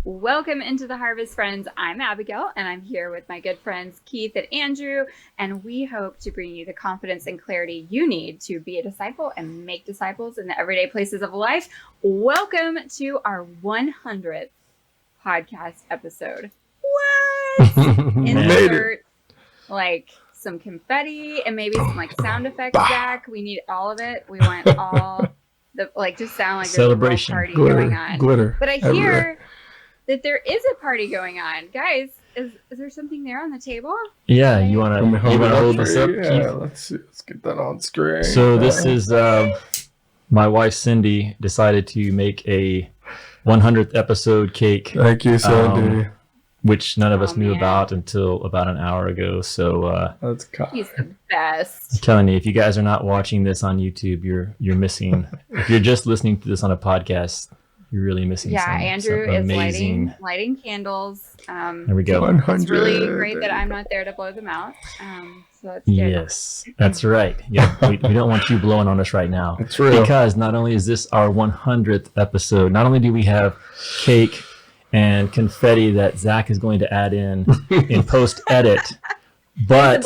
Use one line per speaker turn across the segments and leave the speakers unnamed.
Welcome into the Harvest, friends. I'm Abigail, and I'm here with my good friends Keith and Andrew, and we hope to bring you the confidence and clarity you need to be a disciple and make disciples in the everyday places of life. Welcome to our 100th podcast episode. What? Insert like some confetti and maybe some like sound effects, Zach. We need all of it. We want all the just sound like
celebration,
there's a real party going on.
Glitter.
But I hear that there is a party going on, guys. Is there something there on the table?
Yeah, you wanna hold this up, Keith?
Yeah, let's get that on screen.
So this is my wife Cindy decided to make a 100th episode cake.
Thank you, Cindy.
Which none of us knew about until about an hour ago. So
that's
he's the best.
I'm telling you, if you guys are not watching this on YouTube, you're missing. If you're just listening to this on a podcast, you're really missing.
Yeah, Andrew is lighting candles.
There we go.
It's really great that I'm not there to blow them out. So that's good.
Yes, that's right. Yeah, we don't want you blowing on us right now.
It's real.
Because not only is this our 100th episode, not only do we have cake and confetti that Zach is going to add in post-edit, but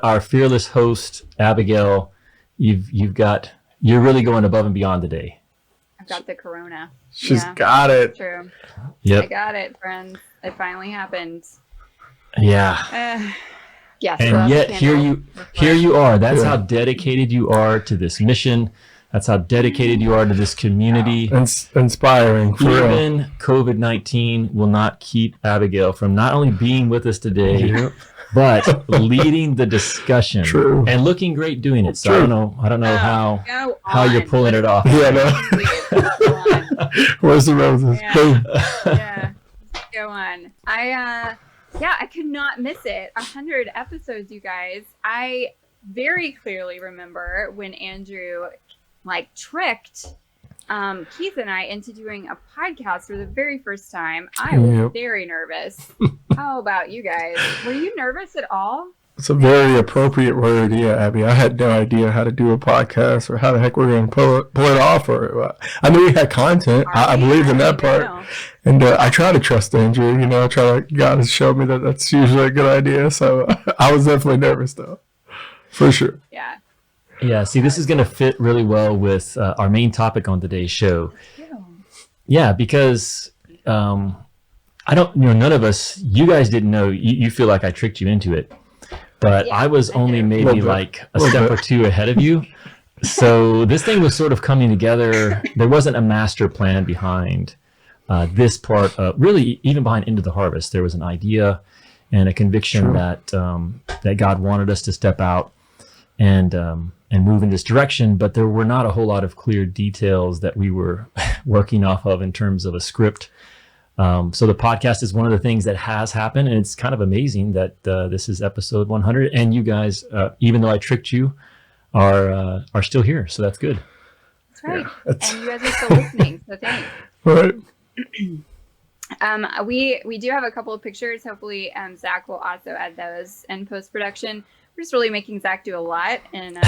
our fearless host Abigail, you're really going above and beyond today.
I've got the corona.
She's got it.
True.
Yep.
I got it, friends. It finally happened.
Yeah.
Yes.
And yet here you are. That's how dedicated you are to this mission. That's how dedicated you are to this community.
Inspiring.
Even COVID-19 will not keep Abigail from not only being with us today, but leading the discussion.
True.
And looking great doing it. So I don't know how you're pulling it off.
Yeah, no. Where's the roses?
Yeah. Go on. I could not miss it. 100 episodes, you guys. I very clearly remember when Andrew tricked Keith and I into doing a podcast for the very first time. I was very nervous. How about you guys? Were you nervous at all?
It's a very appropriate word. Yeah, Abby. I had no idea how to do a podcast or how the heck we're going to pull it off. I knew we had content. I believed in that part. And I try to trust Andrew. God has showed me that that's usually a good idea. So I was definitely nervous, though. For sure.
Yeah.
Yeah, see, this is going to fit really well with our main topic on today's show. Yeah, because none of us, you guys didn't know, you feel like I tricked you into it, but I was only maybe a step or two ahead of you. So this thing was sort of coming together. There wasn't a master plan behind this part, really even behind Into the Harvest. There was an idea and a conviction that God wanted us to step out and move in this direction, but there were not a whole lot of clear details that we were working off of in terms of a script. So the podcast is one of the things that has happened, and it's kind of amazing that this is episode 100, and you guys, even though I tricked you, are still here. So that's good.
That's right. And you guys are still listening, so thanks.
Right.
We do have a couple of pictures. Hopefully, Zach will also add those in post-production. We're just really making Zach do a lot on this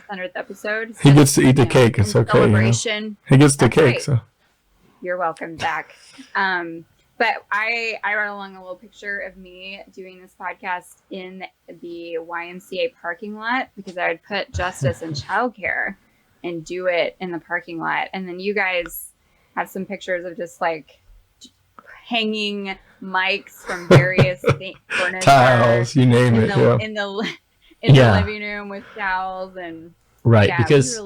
100th episode.
He gets to eat the cake. It's okay.
Celebration.
He gets the cake.
Right.
So
you're welcome, Zach. But I wrote along a little picture of me doing this podcast in the YMCA parking lot because I would put justice and childcare and do it in the parking lot. And then you guys have some pictures of just hanging mics from various furniture,
tiles, you name it.
In the living room with towels and
because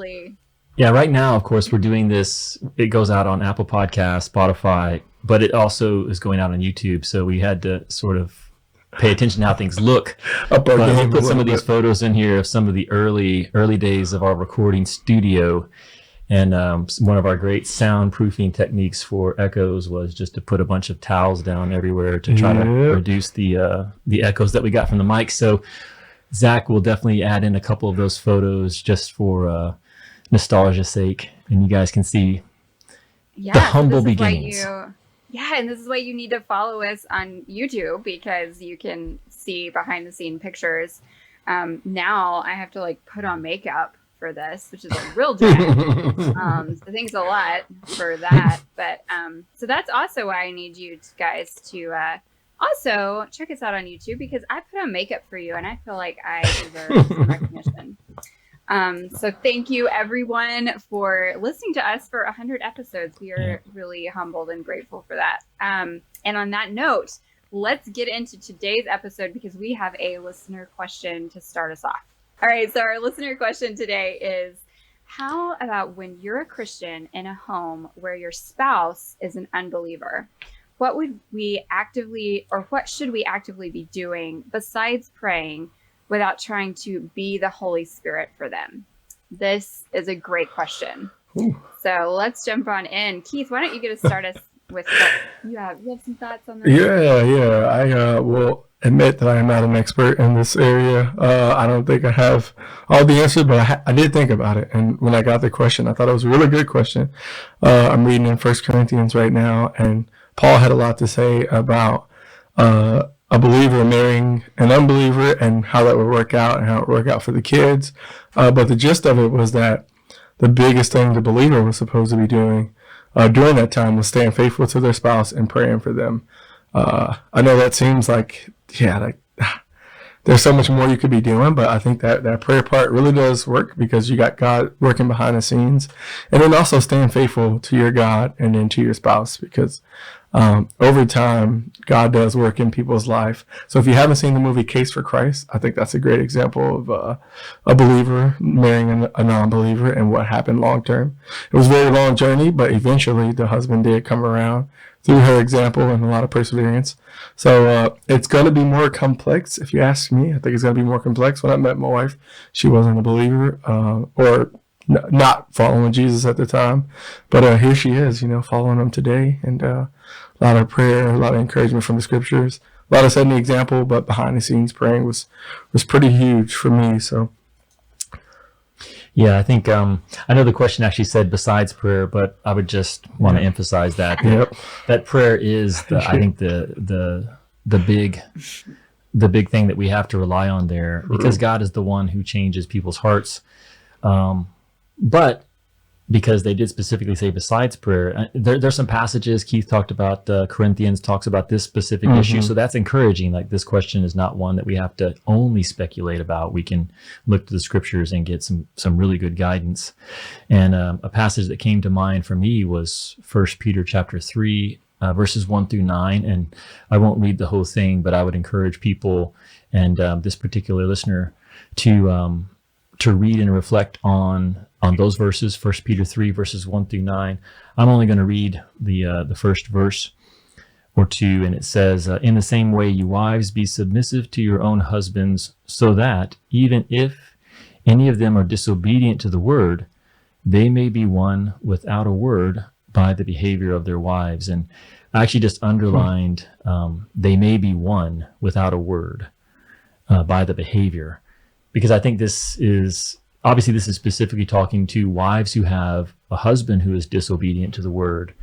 right now, of course, we're doing this. It goes out on Apple Podcasts, Spotify, but it also is going out on YouTube. So we had to sort of pay attention to how things look. But we put some of these photos in here of some of the early days of our recording studio. And one of our great soundproofing techniques for echoes was just to put a bunch of towels down everywhere to try to reduce the echoes that we got from the mic. So Zach will definitely add in a couple of those photos just for nostalgia's sake, and you guys can see the humble beginnings.
And this is why you need to follow us on YouTube, because you can see behind the scene pictures. Now I have to put on makeup for this, which is a real drag. So thanks a lot for that. But so that's also why I need you guys to also check us out on YouTube, because I put on makeup for you and I feel like I deserve some recognition. So thank you everyone for listening to us for 100 episodes. We are really humbled and grateful for that. And on that note, let's get into today's episode, because we have a listener question to start us off. All right, so our listener question today is, how about when you're a Christian in a home where your spouse is an unbeliever? What should we actively be doing besides praying without trying to be the Holy Spirit for them? This is a great question. Ooh. So let's jump on in. Keith, why don't you get us started with what you have? You have some thoughts on that?
Yeah. I will admit that I am not an expert in this area. I don't think I have all the answers, but I did think about it. And when I got the question, I thought it was a really good question. I'm reading in 1 Corinthians right now, and Paul had a lot to say about a believer marrying an unbeliever and how that would work out and how it would work out for the kids. But the gist of it was that the biggest thing the believer was supposed to be doing during that time was staying faithful to their spouse and praying for them. I know that seems like, there's so much more you could be doing, but I think that prayer part really does work, because you got God working behind the scenes, and then also staying faithful to your God and then to your spouse, because over time, God does work in people's life. So if you haven't seen the movie Case for Christ, I think that's a great example of a believer marrying a non-believer and what happened long term. It was a very long journey, but eventually the husband did come around through her example and a lot of perseverance. So it's going to be more complex, if you ask me. I think it's going to be more complex. When I met my wife, she wasn't a believer or not following Jesus at the time. But here she is, following him today. And a lot of prayer, a lot of encouragement from the scriptures, a lot of setting the example, but behind the scenes praying was pretty huge for me. So.
Yeah, I think I know the question actually said besides prayer, but I would just want to emphasize that that prayer is I think the big thing that we have to rely on there, because God is the one who changes people's hearts. But because they did specifically say besides prayer, there's some passages Keith talked about, Corinthians talks about this specific issue. So that's encouraging. Like, this question is not one that we have to only speculate about. We can look to the scriptures and get some really good guidance. And a passage that came to mind for me was 1 Peter chapter 3, verses 1 through 9. And I won't read the whole thing, but I would encourage people and this particular listener to read and reflect on those verses, 1 Peter 3, verses 1 through 9. I'm only going to read the first verse or two, and it says, in the same way, you wives, be submissive to your own husbands, so that, even if any of them are disobedient to the word, they may be won without a word by the behavior of their wives. And I actually just underlined, they may be won without a word by the behavior, because I think this is specifically talking to wives who have a husband who is disobedient to the word.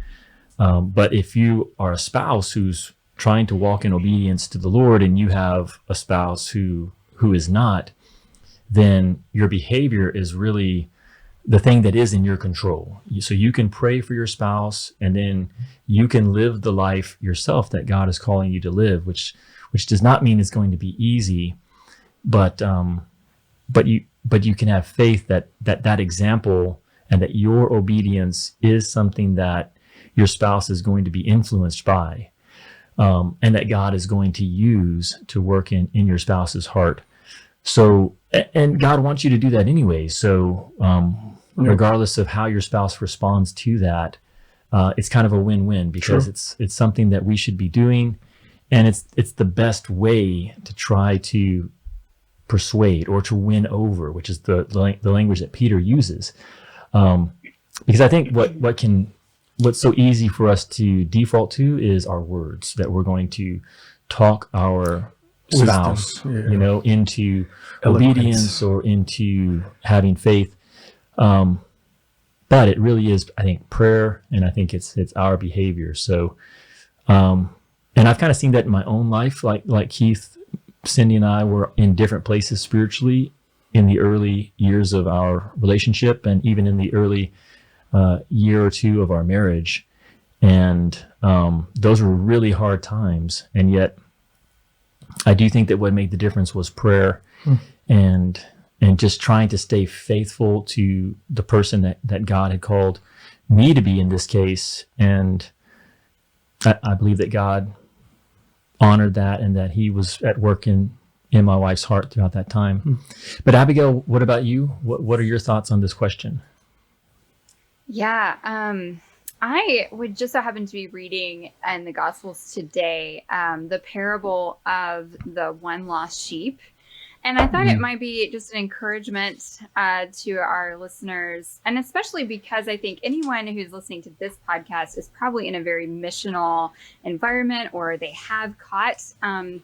But if you are a spouse who's trying to walk in obedience to the Lord, and you have a spouse who is not, then your behavior is really the thing that is in your control. So you can pray for your spouse, and then you can live the life yourself that God is calling you to live, which does not mean it's going to be easy, but you can have faith that example and that your obedience is something that your spouse is going to be influenced by, and that God is going to use to work in your spouse's heart. So, and God wants you to do that anyway. So regardless of how your spouse responds to that, it's kind of a win-win, because it's something that we should be doing, and it's the best way to try to persuade or to win over, which is the language that Peter uses. Because I think what's so easy for us to default to is our words, that we're going to talk our spouse, into obedience or into having faith. But it really is, I think, prayer, and I think it's our behavior. So, and I've kind of seen that in my own life, like Keith, Cindy and I were in different places spiritually, in the early years of our relationship and even in the early year or two of our marriage. And those were really hard times. And yet I do think that what made the difference was prayer and just trying to stay faithful to the person that God had called me to be in this case. And I believe that God honored that and that he was at work in my wife's heart throughout that time. But Abigail, what about you? What are your thoughts on this question?
Yeah, I would just so happen to be reading in the Gospels today the parable of the one lost sheep. And I thought it might be just an encouragement to our listeners, and especially because I think anyone who's listening to this podcast is probably in a very missional environment, or they have caught a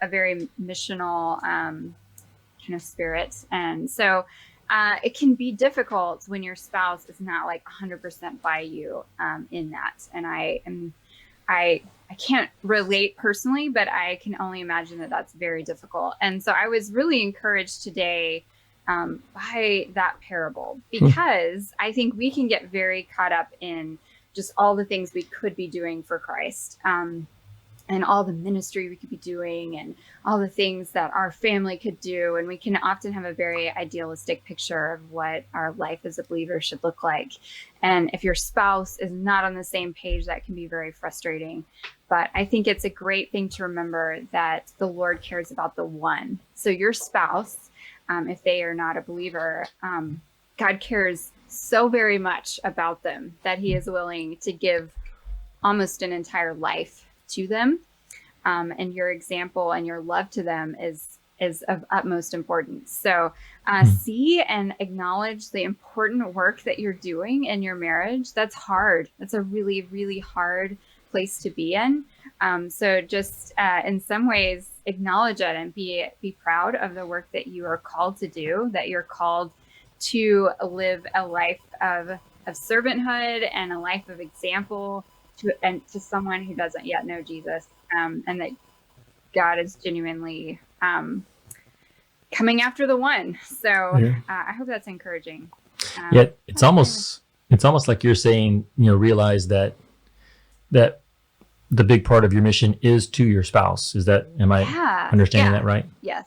very missional kind of spirit. And so it can be difficult when your spouse is not like 100% by you in that. And I can't relate personally, but I can only imagine that that's very difficult. And so I was really encouraged today by that parable, because I think we can get very caught up in just all the things we could be doing for Christ, and all the ministry we could be doing and all the things that our family could do. And we can often have a very idealistic picture of what our life as a believer should look like. And if your spouse is not on the same page, that can be very frustrating. But I think it's a great thing to remember that the Lord cares about the one. So your spouse, if they are not a believer, God cares so very much about them that he is willing to give almost an entire life to them. And your example and your love to them is of utmost importance. So see and acknowledge the important work that you're doing in your marriage. That's hard. That's a really, really hard place to be in. So just in some ways, acknowledge it and be proud of the work that you are called to do, that you're called to live a life of servanthood and a life of example to someone who doesn't yet know Jesus, and that God is genuinely coming after the one. So I hope that's encouraging.
Yeah, it's almost like you're saying, realize that the big part of your mission is to your spouse. Am I understanding that right?
Yes.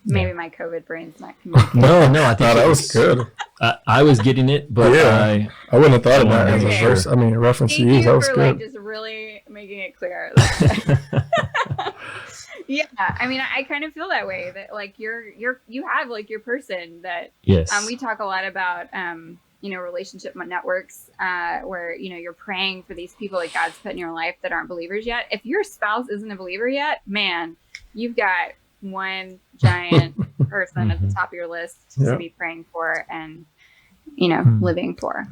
Maybe my COVID brain's not coming.
No, I think
that was good.
I was getting it, but
I wouldn't have thought of that as a verse. I mean, a reference to you. That was good.
Just really making it clear. Yeah, I mean, I kind of feel that way. That like you have like your person that.
Yes.
We talk a lot about relationship networks where you're praying for these people that God's put in your life that aren't believers yet. If your spouse isn't a believer yet, man, you've got one giant person at the top of your list to be praying for and living for.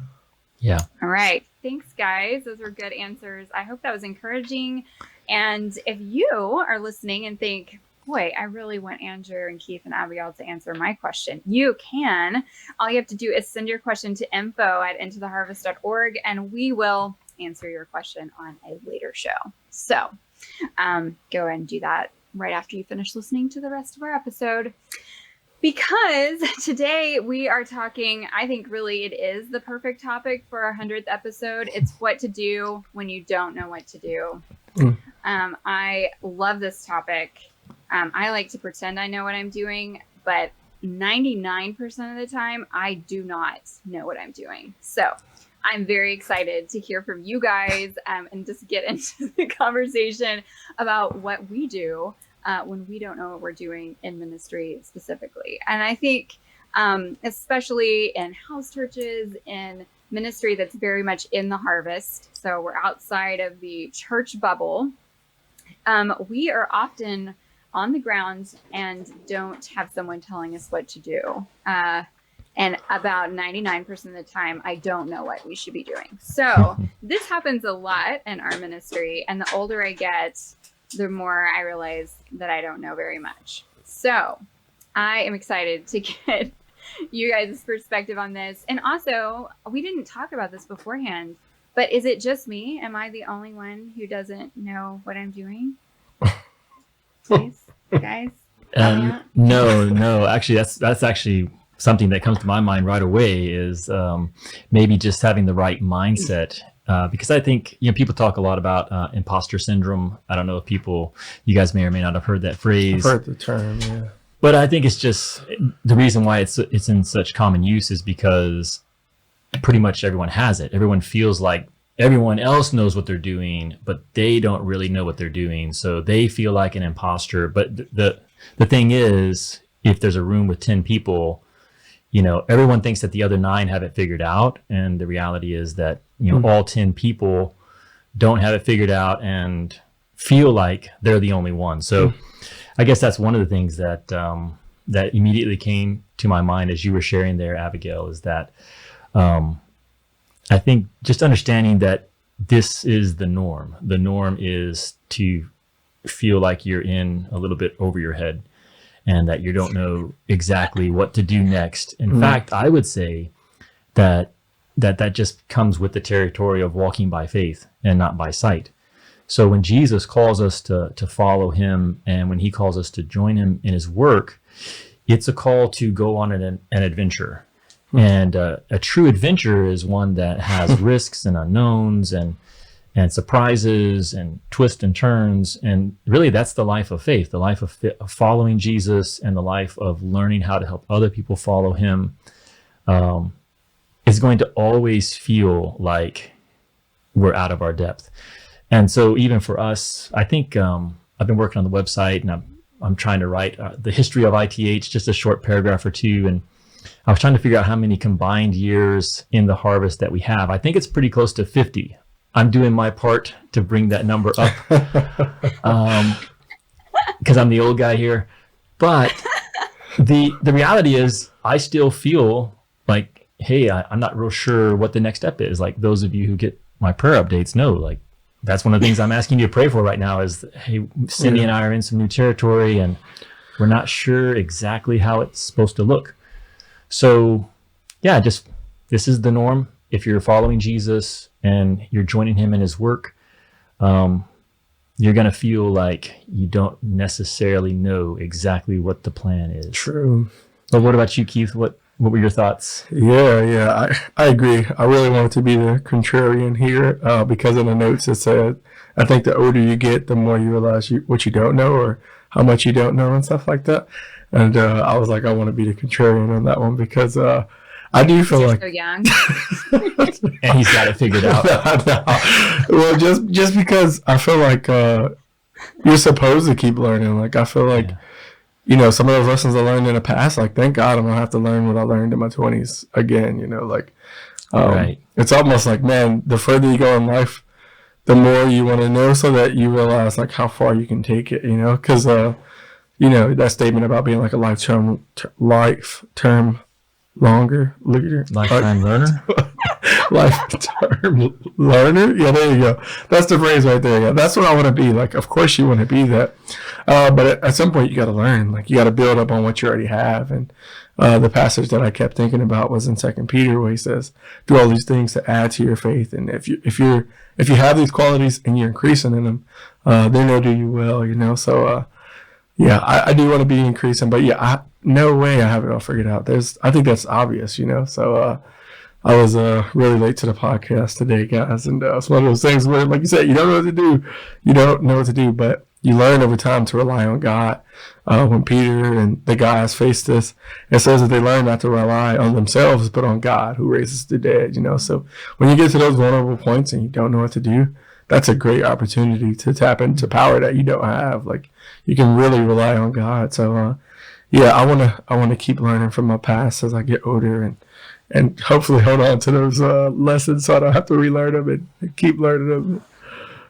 Yeah.
All right. Thanks, guys. Those were good answers. I hope that was encouraging. And if you are listening and think, boy, I really want Andrew and Keith and Abigail to answer my question, you can. All you have to do is send your question to info@intotheharvest.org, and we will answer your question on a later show. So go and do that right after you finish listening to the rest of our episode, because today we are talking, I think really it is the perfect topic for our 100th episode. It's what to do when you don't know what to do. I love this topic. I like to pretend I know what I'm doing, but 99% of the time I do not know what I'm doing. So I'm very excited to hear from you guys and just get into the conversation about what we do when we don't know what we're doing in ministry specifically. And I think especially in house churches, in ministry that's very much in the harvest, so we're outside of the church bubble, we are often on the ground and don't have someone telling us what to do. And about 99% of the time, I don't know what we should be doing. So this happens a lot in our ministry. And the older I get, the more I realize that I don't know very much. So I am excited to get you guys' perspective on this. And also, we didn't talk about this beforehand, but is it just me? Am I the only one who doesn't know what I'm doing? Please, guys?
No. Actually, that's actually something that comes to my mind right away is maybe just having the right mindset. Because I think, people talk a lot about imposter syndrome. I don't know if you guys may or may not have heard that phrase.
I've heard the term, yeah.
But I think it's just the reason why it's in such common use is because pretty much everyone has it. Everyone feels like everyone else knows what they're doing, but they don't really know what they're doing. So they feel like an imposter. But the thing is, if there's a room with 10 people, everyone thinks that the other 9 have it figured out. And the reality is that, all 10 people don't have it figured out and feel like they're the only one. So I guess that's one of the things that that immediately came to my mind as you were sharing there, Abigail, is that I think just understanding that this is the norm. The norm is to feel like you're in a little bit over your head and that you don't know exactly what to do next. In fact, I would say that just comes with the territory of walking by faith and not by sight. So when Jesus calls us to follow him, and when he calls us to join him in his work, it's a call to go on an adventure. And a true adventure is one that has risks and unknowns and surprises and twists and turns. And really, that's the life of faith, the life of following Jesus, and the life of learning how to help other people follow him. Is going to always feel like we're out of our depth. And so even for us, I think I've been working on the website, and I'm trying to write the history of ITH, just a short paragraph or two. And I was trying to figure out how many combined years in the harvest that we have. I think it's pretty close to 50. I'm doing my part to bring that number up because I'm the old guy here. But the reality is I still feel like, hey, I'm not real sure what the next step is. Like those of you who get my prayer updates know, like that's one of the things I'm asking you to pray for right now is, hey, Cindy and I are in some new territory and we're not sure exactly how it's supposed to look. So yeah, just this is the norm. If you're following Jesus and you're joining him in his work, you're going to feel like you don't necessarily know exactly what the plan is.
True.
But what about you, Keith? What were your thoughts?
Yeah, I agree. I really wanted to be the contrarian here because in the notes it said, I think the older you get, the more you realize what you don't know or how much you don't know and stuff like that. And I was like, I want to be the contrarian on that one because I do feel like
so young.
And he's got it figured out.
No. Well, just because I feel like you're supposed to keep learning. Like I feel like some of those lessons I learned in the past, like thank God I don't have to learn what I learned in my 20s again. Right. It's almost like, man, the further you go in life, the more you want to know, so that you realize like how far you can take it. Because that statement about being like a lifetime learner. Lifetime learner. Yeah, there you go. That's the phrase right there. Yeah, that's what I want to be. Like, of course you want to be that. But at some point you got to learn. Like, you got to build up on what you already have. And the passage that I kept thinking about was in 2 Peter, where he says, "Do all these things to add to your faith." And if you have these qualities and you're increasing in them, then they'll do you well. So yeah, I do want to be increasing, but yeah, no way I have it all figured out. I think that's obvious. So I was really late to the podcast today, guys, and it's one of those things where, like you said, you don't know what to do. You don't know what to do, but you learn over time to rely on God. When Peter and the guys faced this, it says that they learn not to rely on themselves, but on God who raises the dead. So when you get to those vulnerable points and you don't know what to do, that's a great opportunity to tap into power that you don't have. Like, you can really rely on God. So yeah, I want to keep learning from my past as I get older and hopefully hold on to those lessons so I don't have to relearn them and keep learning them.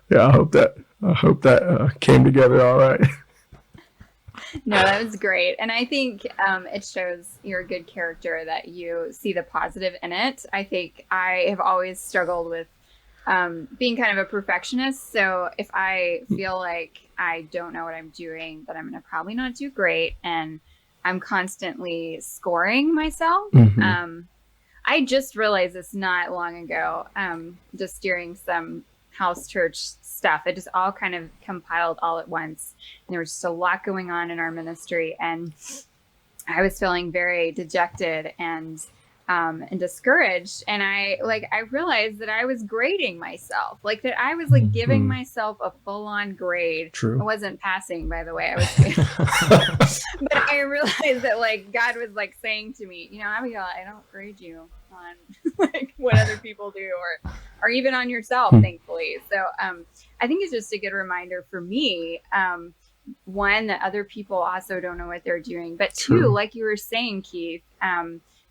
Yeah, I hope that came together all right.
No, that was great. And I think it shows you're a good character, that you see the positive in it. I think I have always struggled with being kind of a perfectionist. So if I feel like I don't know what I'm doing, then I'm going to probably not do great. And I'm constantly scoring myself. I just realized this not long ago, just during some house church stuff. It just all kind of compiled all at once. And there was just a lot going on in our ministry. And I was feeling very dejected and discouraged. And I realized that I was grading myself, like that I was like giving myself a full on grade.
True.
I wasn't passing, by the way. I was, but I realized that like God was like saying to me, you know, Abigail, I don't grade you on like what other people do or even on yourself, thankfully. So I think it's just a good reminder for me. One, that other people also don't know what they're doing, but two, like you were saying, Keith,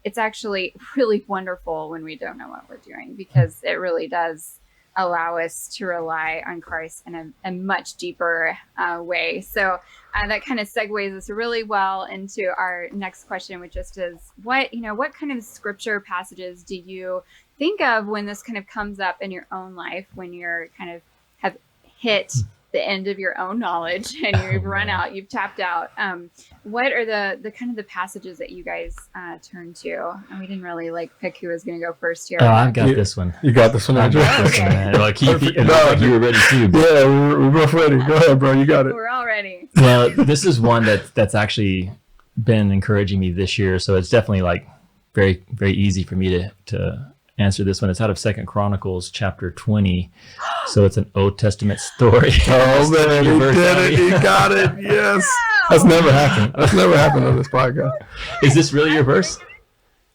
it's actually really wonderful when we don't know what we're doing, because it really does allow us to rely on Christ in a much deeper way. So that kind of segues us really well into our next question, which just is what kind of scripture passages do you think of when this kind of comes up in your own life, when you're kind of have hit the end of your own knowledge and you've run out, you've tapped out. What are the kind of the passages that you guys turn to? And we didn't really like pick who was going to go first here.
Oh, I've got this one.
You got this one, Andrew?
Well, Keith, it looked like you were ready too. But...
Yeah, we're both ready. Go ahead, bro. You got it.
We're all ready.
Well, this is one that's actually been encouraging me this year. So it's definitely like very, very easy for me to answer this one. It's out of 2 Chronicles chapter 20. So it's an Old Testament story.
Oh man, he did it. He got it. Yes. That's never happened. That's never happened on this podcast.
Is this really your verse?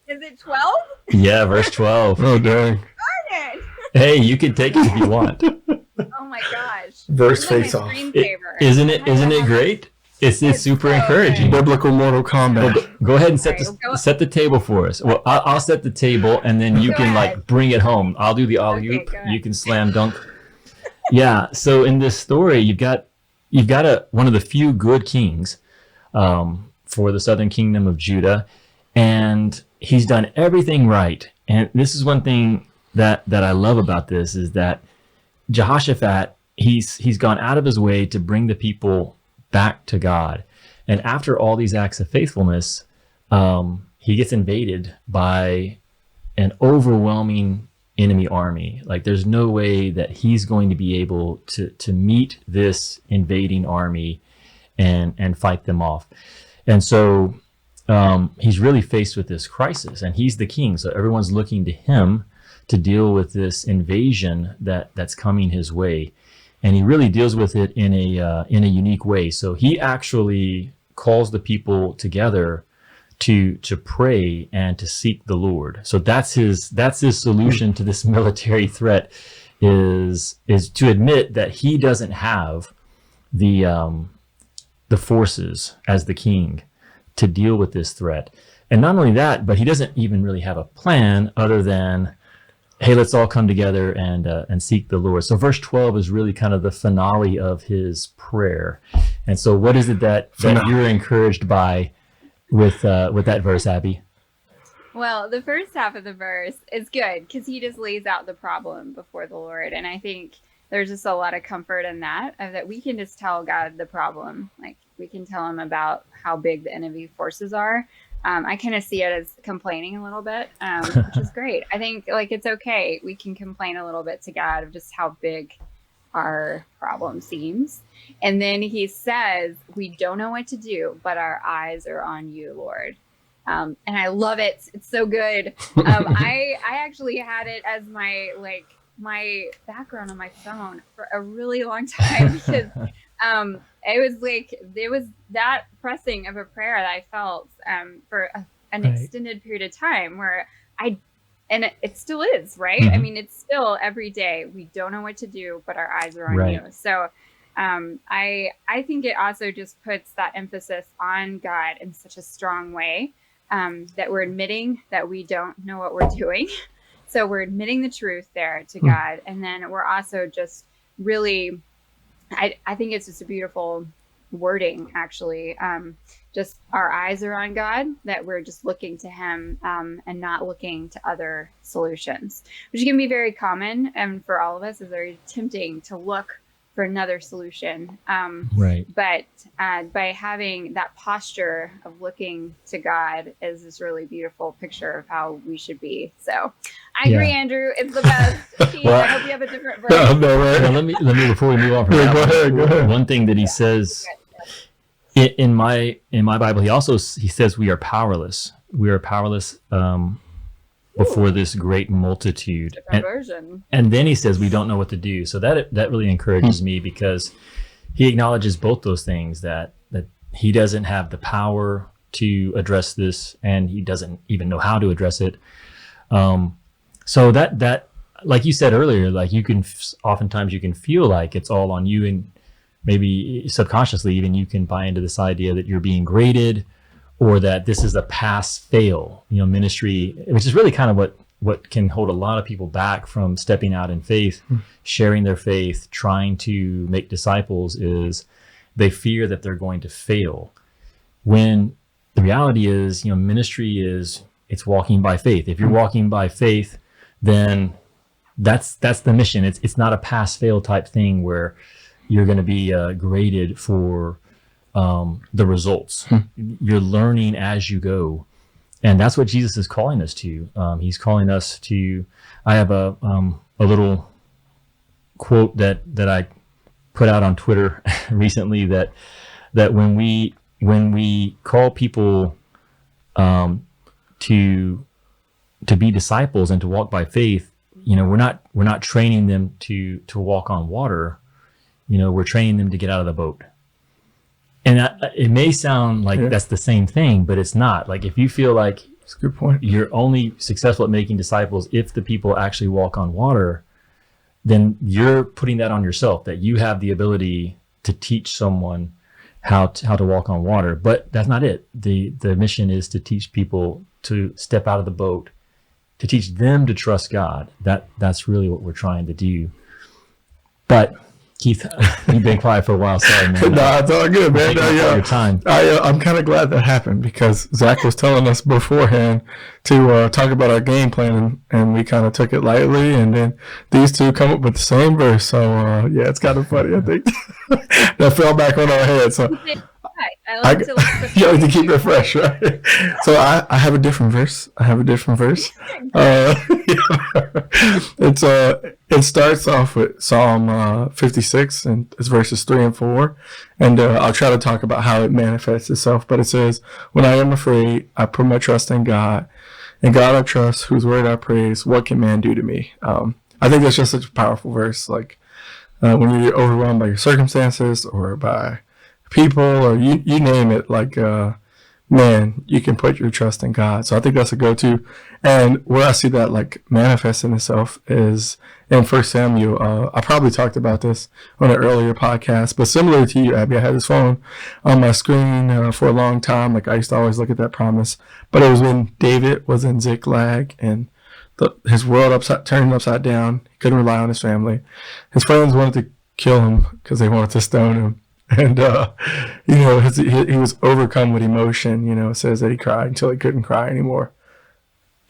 Is it 12?
Yeah, verse 12.
Oh dang.
Darn it.
Hey, you can take it if you want.
Oh my gosh.
Verse
This is
face
my
off.
screensaver.
Isn't it great? It's super
so
encouraging.
Biblical Mortal Kombat.
Well, go ahead and set
All right,
set the table for us. Well, I'll set the table, and then you
Go
can
ahead.
like bring it home. I'll do the alley-oop.
Okay, go ahead.
You can slam dunk. Yeah. So in this story, you've got one of the few good kings for the southern kingdom of Judah, and he's done everything right. And this is one thing that I love about this is that Jehoshaphat, he's gone out of his way to bring the people back to God. And after all these acts of faithfulness, he gets invaded by an overwhelming enemy army. Like there's no way that he's going to be able to meet this invading army and fight them off. And so he's really faced with this crisis, and he's the king. So everyone's looking to him to deal with this invasion that's coming his way. And he really deals with it in a unique way. So he actually calls the people together to pray and to seek the Lord. So that's his solution to this military threat is to admit that he doesn't have the forces as the king to deal with this threat. And not only that, but he doesn't even really have a plan other than, hey, let's all come together and seek the Lord. So verse 12 is really kind of the finale of his prayer. And so what is it that you're encouraged by with that verse, Abby?
Well, the first half of the verse is good because he just lays out the problem before the Lord. And I think there's just a lot of comfort in that we can just tell God the problem. Like we can tell him about how big the enemy forces are. I kind of see it as complaining a little bit, which is great. I think like it's okay. We can complain a little bit to God of just how big our problem seems. And then he says, we don't know what to do, but our eyes are on you, Lord. And I love it. It's so good. I actually had it as my background on my phone for a really long time because it was that pressing of a prayer that I felt for an extended period of time where and it still is, right?
Mm-hmm.
I mean, it's still every day. We don't know what to do, but our eyes are on you. So I think it also just puts that emphasis on God in such a strong way that we're admitting that we don't know what we're doing. So we're admitting the truth there to God. And then we're also just really, I think it's just a beautiful wording, actually. Just our eyes are on God, that we're just looking to him and not looking to other solutions, which can be very common. And for all of us, it's very tempting to look another solution.
Right.
But by having that posture of looking to God is this really beautiful picture of how we should be. So I agree, Andrew. It's the best. Keith, I hope you have a different verse.
No, right.
Well, let me before we move on from that,
go ahead.
One thing that he says in my Bible, he says we are powerless. We are powerless before this great multitude. And then he says we don't know what to do. So that really encourages me, because he acknowledges both those things, that he doesn't have the power to address this, and he doesn't even know how to address it. So that like you said earlier, like oftentimes you can feel like it's all on you, and maybe subconsciously even you can buy into this idea that you're being graded, or that this is a pass fail, ministry, which is really kind of what can hold a lot of people back from stepping out in faith, sharing their faith, trying to make disciples, is they fear that they're going to fail. When the reality is, ministry it's walking by faith. If you're walking by faith, then that's the mission. It's not a pass fail type thing where you're going to be graded for the results. You're learning as you go, and that's what Jesus is calling us to. He's calling us to. I have a little quote that I put out on Twitter recently, that when we call people to be disciples and to walk by faith, we're not training them to walk on water. We're training them to get out of the boat. And it may sound like that's the same thing, but it's not. Like, if you feel like
that's a good point,
you're only successful at making disciples if the people actually walk on water, then you're putting that on yourself, that you have the ability to teach someone how to walk on water. But that's not it. The mission is to teach people to step out of the boat, to teach them to trust God. That's really what we're trying to do. But Keith, you've been quiet for a while. Sorry, man.
No, it's all good, man.
Your time.
I'm kind of glad that happened, because Zach was telling us beforehand to talk about our game plan, and we kind of took it lightly, and then these two come up with the same verse. So it's kind of funny, I think. That fell back on our heads. So
I like
to keep it fresh, right? So I have a different verse. It starts off with Psalm 56, and it's verses 3 and 4. And I'll try to talk about how it manifests itself. But it says, "When I am afraid, I put my trust in God. In God I trust, whose word I praise. What can man do to me?" I think that's just such a powerful verse. Like, when you're overwhelmed by your circumstances or by people, or you name it, like, man, you can put your trust in God. So I think that's a go-to. And where I see that like manifesting itself is in 1 Samuel. I probably talked about this on an earlier podcast, but similar to you, Abby, I had this phone on my screen for a long time. Like, I used to always look at that promise, but it was when David was in Ziklag, and his world turned upside down. He couldn't rely on his family. His friends wanted to kill him because they wanted to stone him. And, he was overcome with emotion. It says that he cried until he couldn't cry anymore.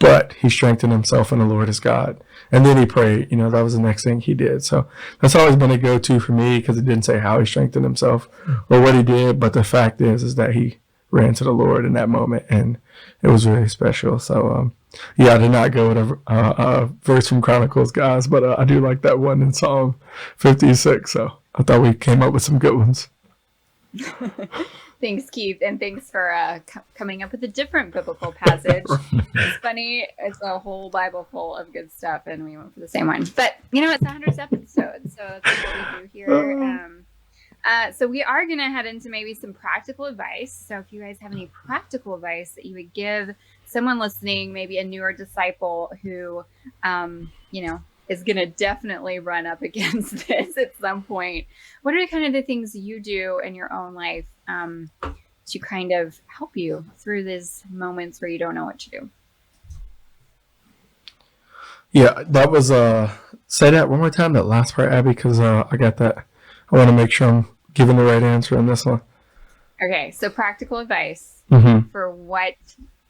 But he strengthened himself in the Lord his God. And then he prayed. That was the next thing he did. So that's always been a go-to for me, because it didn't say how he strengthened himself or what he did. But the fact is that he ran to the Lord in that moment, and it was really special. So, I did not go with a verse from Chronicles, guys, but I do like that one in Psalm 56. So I thought we came up with some good ones.
Thanks, Keith, and thanks for coming up with a different biblical passage. It's funny. It's a whole Bible full of good stuff, and we went for the same one. But, it's the 100th episode, so that's what we do here. So we are going to head into maybe some practical advice. So if you guys have any practical advice that you would give someone listening, maybe a newer disciple who, is going to definitely run up against this at some point, what are kind of the things you do in your own life to kind of help you through these moments where you don't know what to do?
Yeah, that was, say that one more time, that last part, Abby, because I got that. I want to make sure I'm giving the right answer on this one.
Okay, so practical advice for what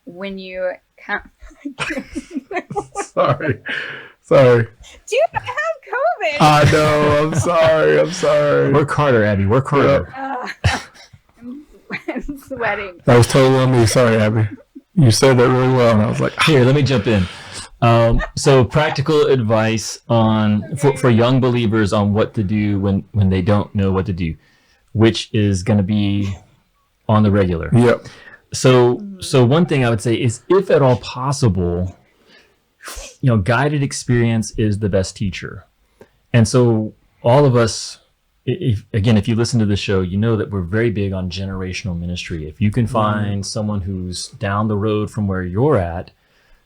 when you come.
Sorry.
Do you have COVID?
I know. I'm sorry.
Work harder, Abby. Work harder.
I'm sweating.
That was totally on me. Sorry, Abby. You said that really well, and I was like,
Here, let me jump in. So practical advice for young believers on what to do when they don't know what to do, which is going to be on the regular.
Yep.
So one thing I would say is, if at all possible, guided experience is the best teacher. And so all of us, if you listen to the show, you know that we're very big on generational ministry. If you can find someone who's down the road from where you're at,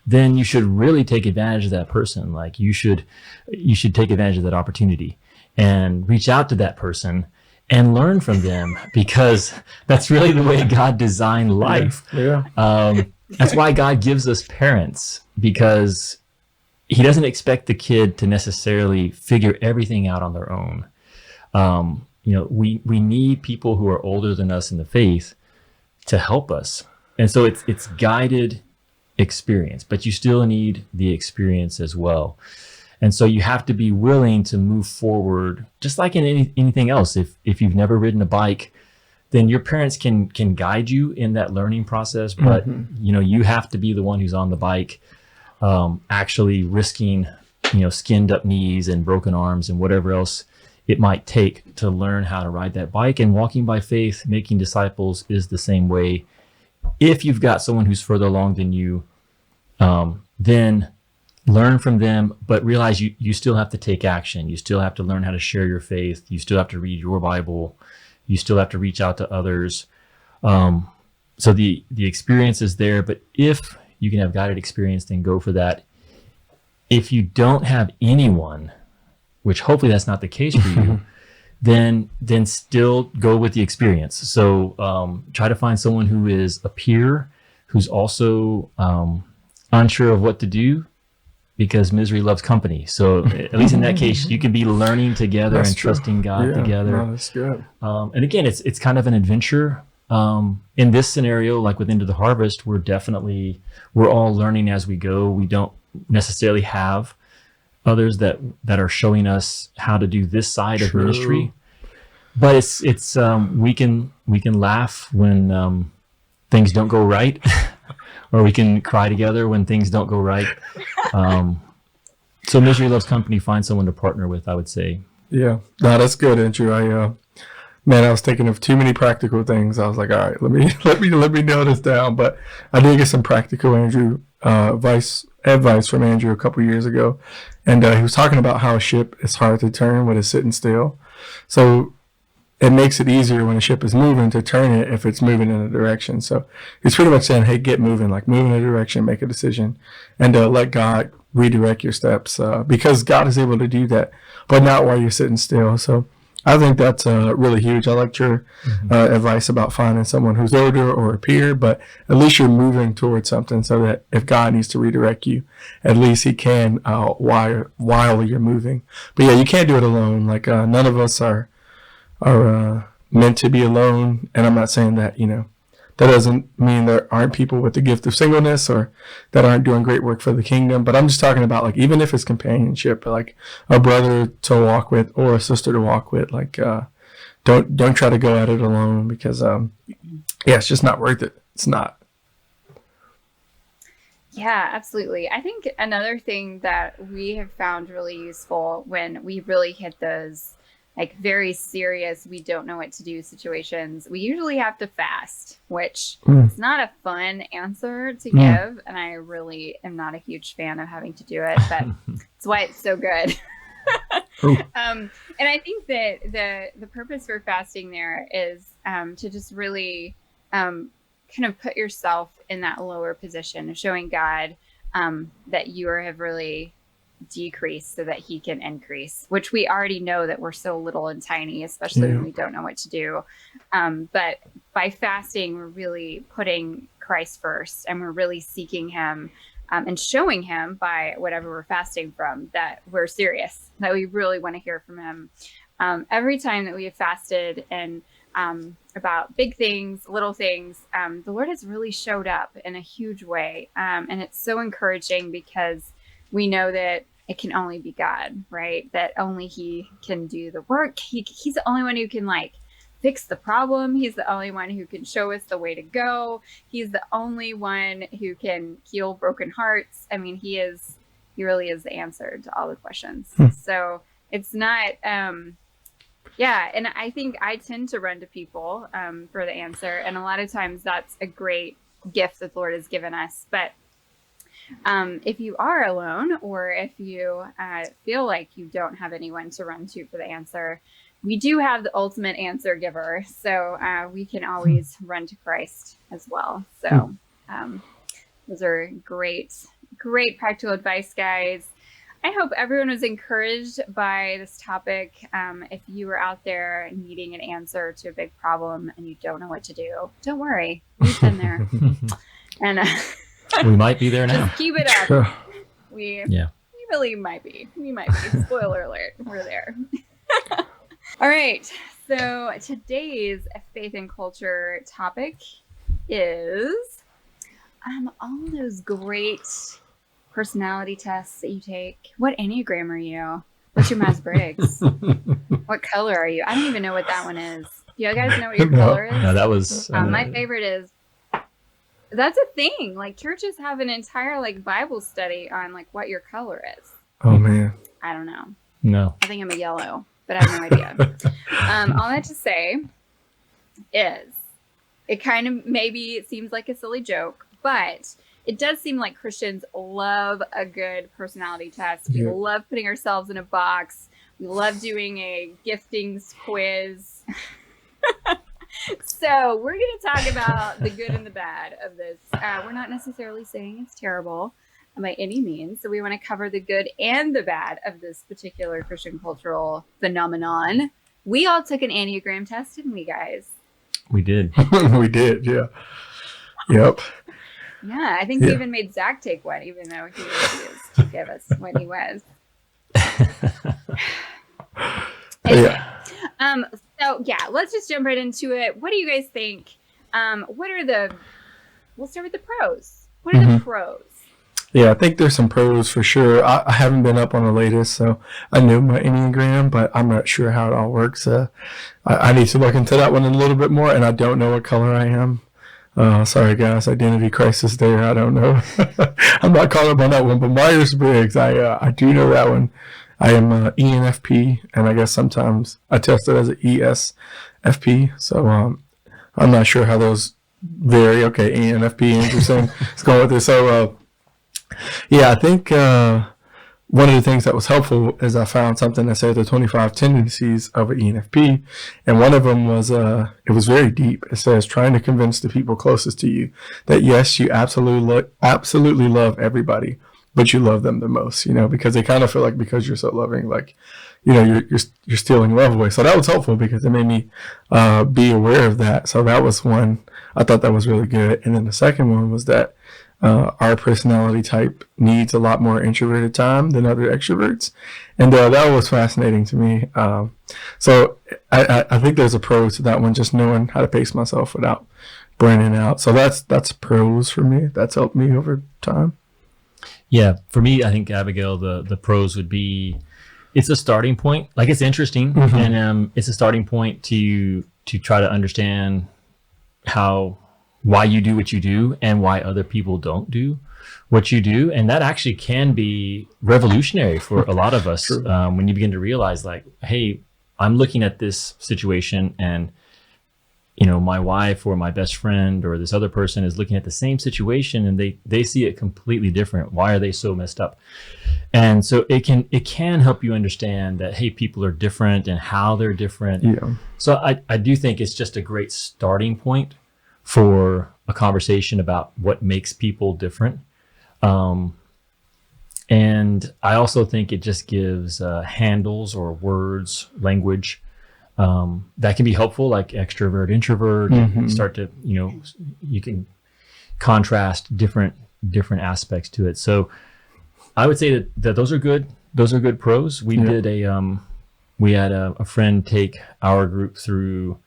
then you should really take advantage of that person. Like you should take advantage of that opportunity and reach out to that person and learn from them, because that's really the way God designed life.
Yeah.
That's why God gives us parents, because he doesn't expect the kid to necessarily figure everything out on their own. We need people who are older than us in the faith to help us. And so it's guided experience, but you still need the experience as well. And so you have to be willing to move forward, just like in anything else. If you've never ridden a bike, then your parents can guide you in that learning process, but you have to be the one who's on the bike, actually risking skinned up knees and broken arms and whatever else it might take to learn how to ride that bike. And walking by faith, making disciples, is the same way. If you've got someone who's further along than you, then learn from them, but realize you still have to take action. You still have to learn how to share your faith. You still have to read your Bible. You still have to reach out to others. So the experience is there, but if you can have guided experience, then go for that. If you don't have anyone, which hopefully that's not the case for you, then still go with the experience. So try to find someone who is a peer, who's also unsure of what to do, because misery loves company. So at least in that case, you can be learning together and trusting God together.
No, that's good.
And again, it's kind of an adventure. In this scenario, like with Into the Harvest, we're all learning as we go. We don't necessarily have others that are showing us how to do this side of ministry. But it's we can laugh when things don't go right, or we can cry together when things don't go right. So misery loves company. Find someone to partner with, I would say. Yeah,
no, that's good, Andrew. I was thinking of too many practical things. I was like, all right, let me nail this down. But I did get some practical advice from Andrew a couple years ago, and he was talking about how a ship is hard to turn when it's sitting still. So it makes it easier when a ship is moving to turn it if it's moving in a direction. So he's pretty much saying, hey, get moving, like move in a direction, make a decision, and let God redirect your steps, because God is able to do that, but not while you're sitting still. So I think that's really huge. I liked your advice about finding someone who's older or a peer, but at least you're moving towards something, so that if God needs to redirect you, at least he can while you're moving. But yeah, you can't do it alone. Like none of us are meant to be alone. And I'm not saying that, that doesn't mean there aren't people with the gift of singleness or that aren't doing great work for the kingdom. But I'm just talking about, like, even if it's companionship, like a brother to walk with or a sister to walk with, like, don't try to go at it alone, because, it's just not worth it. It's not.
Yeah, absolutely. I think another thing that we have found really useful when we really hit those like very serious, we don't know what to do situations, we usually have to fast, which is not a fun answer to give. And I really am not a huge fan of having to do it, but it's why it's so good. And I think that the purpose for fasting there is to just really kind of put yourself in that lower position of showing God that you have really decrease so that he can increase, which we already know that we're so little and tiny, especially when we don't know what to do. But by fasting, we're really putting Christ first, and we're really seeking him and showing him by whatever we're fasting from that we're serious, that we really want to hear from him. Every time that we have fasted, and about big things, little things, the Lord has really showed up in a huge way. And it's so encouraging because we know that it can only be God, right? That only He can do the work. He's the only one who can like fix the problem. He's the only one who can show us the way to go. He's the only one who can heal broken hearts. I mean, He really is the answer to all the questions. So it's not, and I think I tend to run to people for the answer. And a lot of times that's a great gift that the Lord has given us. But if you are alone, or if you feel like you don't have anyone to run to for the answer, we do have the ultimate answer giver. So we can always run to Christ as well. So those are great practical advice, guys. I hope everyone was encouraged by this topic. If you are out there needing an answer to a big problem and you don't know what to do, don't worry. We've been there. And
we might be there now.
Just keep it up. We really might be. We might be. Spoiler alert. We're there. All right. So today's faith and culture topic is all those great personality tests that you take. What Enneagram are you? What's your Myers-Briggs? What color are you? I don't even know what that one is. Do you guys know what your color is?
No, that was
my favorite is. That's a thing. Like churches have an entire like Bible study on like what your color is.
Oh man.
I don't know.
No.
I think I'm a yellow, but I have no idea. All that to say is it kind of maybe it seems like a silly joke, but it does seem like Christians love a good personality test. We love putting ourselves in a box. We love doing a giftings quiz. So we're going to talk about the good and the bad of this. We're not necessarily saying it's terrible by any means. So we want to cover the good and the bad of this particular Christian cultural phenomenon. We all took an Enneagram test, didn't we, guys?
We did.
We did, yeah. Yep.
Yeah, I think we even made Zach take one, even though he refused to give us what he was. Anyway, so let's just jump right into it. What do you guys think? We'll start with the pros. What are the pros?
Yeah, I think there's some pros for sure. I haven't been up on the latest, so I know my Enneagram, but I'm not sure how it all works. I need to look into that one a little bit more, and I don't know what color I am. Sorry, guys, identity crisis there. I don't know. I'm not caught up on that one, but Myers-Briggs, I do know that one. I am ENFP, and I guess sometimes I test it as an ESFP. So I'm not sure how those vary. Okay, ENFP, interesting. Let's go with this. So I think one of the things that was helpful is I found something that said the 25 tendencies of an ENFP, and one of them was it was very deep. It says trying to convince the people closest to you that yes, you absolutely love everybody, but you love them the most, because they kind of feel like because you're so loving, like, you're stealing love away. So that was helpful because it made me be aware of that. So that was one. I thought that was really good. And then the second one was that our personality type needs a lot more introverted time than other extroverts. And that was fascinating to me. So I think there's a pro to that one, just knowing how to pace myself without burning out. So that's pros for me. That's helped me over time.
Yeah, for me, I think, Abigail, the pros would be, it's a starting point. Like, it's interesting, and it's a starting point to try to understand why you do what you do and why other people don't do what you do. And that actually can be revolutionary for a lot of us when you begin to realize, like, hey, I'm looking at this situation and my wife or my best friend or this other person is looking at the same situation and they see it completely different. Why are they so messed up? And so it can help you understand that, hey, people are different and how they're different.
Yeah.
So I do think it's just a great starting point for a conversation about what makes people different. And I also think it just gives handles or words, language, that can be helpful, like extrovert, introvert. Start to, you can contrast different aspects to it. So I would say that those are good. Those are good pros. We did we had a friend take our group through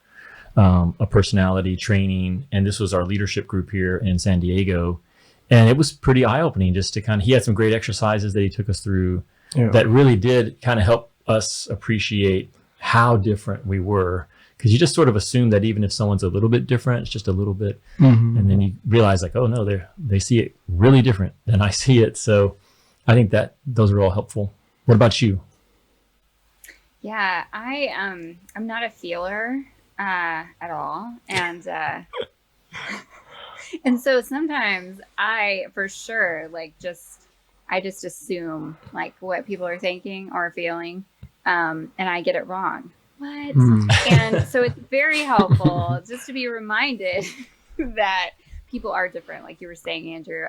a personality training, and this was our leadership group here in San Diego. And it was pretty eye-opening just to he had some great exercises that he took us through that really did kind of help us appreciate how different we were. Because you just sort of assume that even if someone's a little bit different, it's just a little bit. And then you realize like, oh no, they see it really different than I see it. So I think that those are all helpful. What about you?
Yeah, I'm not a feeler at all. And and so sometimes for sure, like I just assume like what people are thinking or feeling, and I get it wrong. What? And so it's very helpful just to be reminded that people are different, like you were saying, Andrew.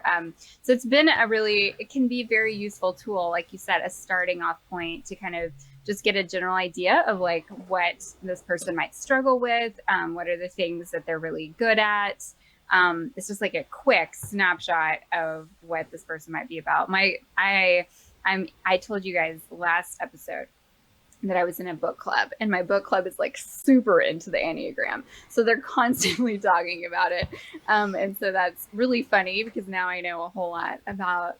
So it's been it can be a very useful tool, like you said, a starting off point to kind of just get a general idea of like what this person might struggle with, what are the things that they're really good at. It's just like a quick snapshot of what this person might be about. I told you guys last episode that I was in a book club, and my book club is like super into the Enneagram. So they're constantly talking about it. And so that's really funny because now I know a whole lot about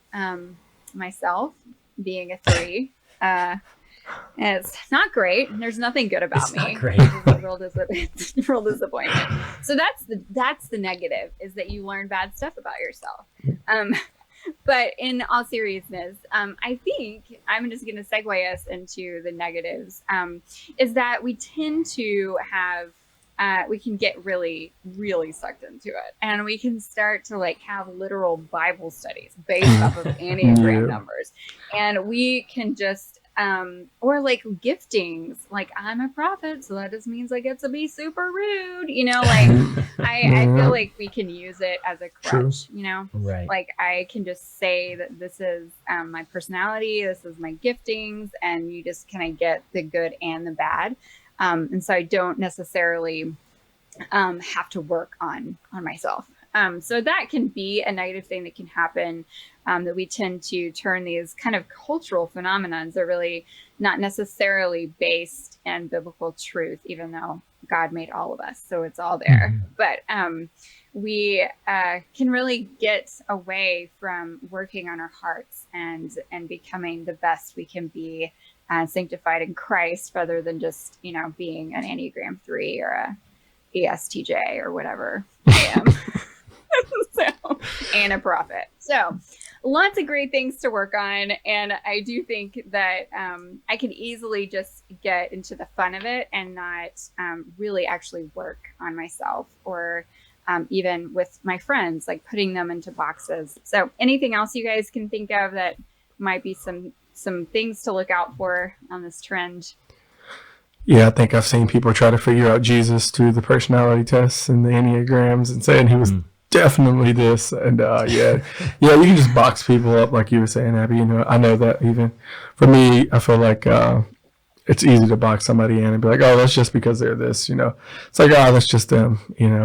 myself being a 3. And it's not great. There's nothing good about me.
Not great.
It's a real disappointment. So that's the negative, is that you learn bad stuff about yourself. But in all seriousness, I think I'm just going to segue us into the negatives, is that we tend to we can get really, really sucked into it. And we can start to like have literal Bible studies based off of Enneagram numbers. And we can just, or like giftings, like I'm a prophet, so that just means I get to be super rude, like I feel like we can use it as a crutch.
Right.
Like I can just say that this is my personality, this is my giftings, and you just kind of get the good and the bad. And so I don't necessarily have to work on myself. So that can be a negative thing that can happen, that we tend to turn these kind of cultural phenomena that are really not necessarily based in biblical truth, even though God made all of us. So it's all there. But we can really get away from working on our hearts and becoming the best we can be, sanctified in Christ, rather than just, being an Enneagram 3 or a ESTJ or whatever I am. And a prophet. So lots of great things to work on. And I do think that I can easily just get into the fun of it and not really actually work on myself, or even with my friends, like putting them into boxes. So anything else you guys can think of that might be some things to look out for on this trend?
Yeah, I think I've seen people try to figure out Jesus through the personality tests and the Enneagrams and saying he was definitely this. And you can just box people up like you were saying, Abby. I know that even for me, I feel like it's easy to box somebody in and be like, oh, that's just because they're this, It's like, oh, that's just them,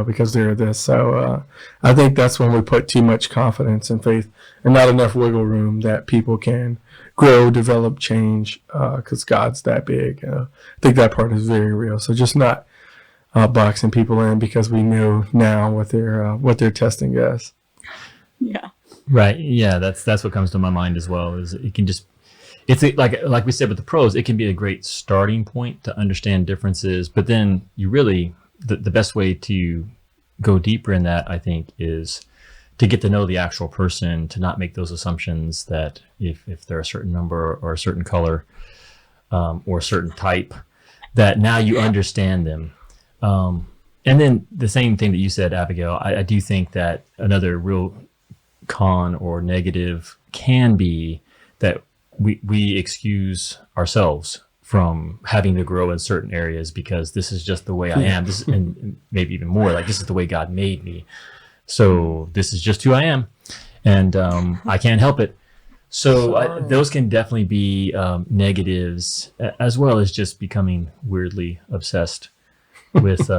because they're this. So I think that's when we put too much confidence and faith and not enough wiggle room that people can grow, develop, change, because God's that big. I think that part is very real. So just not boxing people in because we know now what they're testing us.
Yeah.
Right. Yeah. That's what comes to my mind as well. Is it can just, like we said with the pros, it can be a great starting point to understand differences. But then you really, the best way to go deeper in that, I think, is to get to know the actual person, to not make those assumptions that if they're a certain number or a certain color or a certain type, that now you understand them. And then the same thing that you said, Abigail, I do think that another real con or negative can be that we excuse ourselves from having to grow in certain areas because this is just the way I am. This, and maybe even more, like this is the way God made me. So this is just who I am, and I can't help it. So those can definitely be negatives, as well as just becoming weirdly obsessed with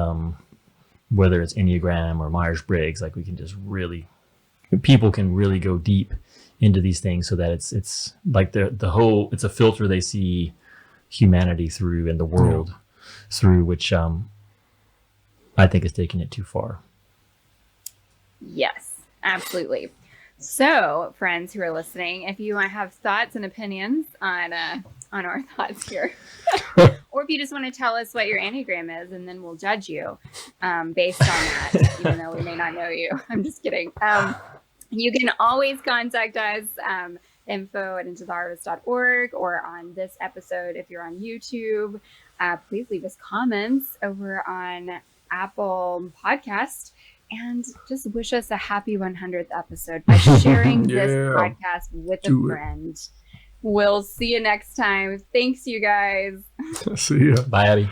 whether it's Enneagram or Myers-Briggs. Like people can really go deep into these things so that it's like it's a filter they see humanity through and the world through, which I think is taking it too far.
Yes, absolutely. So, friends who are listening, if you have thoughts and opinions on our thoughts here, or if you just want to tell us what your Enneagram is, and then we'll judge you based on that, even though we may not know you. I'm just kidding. You can always contact us, info@intotheharvest.org, or on this episode if you're on YouTube. Please leave us comments over on Apple Podcast. And just wish us a happy 100th episode by sharing this podcast with a friend. We'll see you next time. Thanks, you guys.
See ya.
Bye, Abby.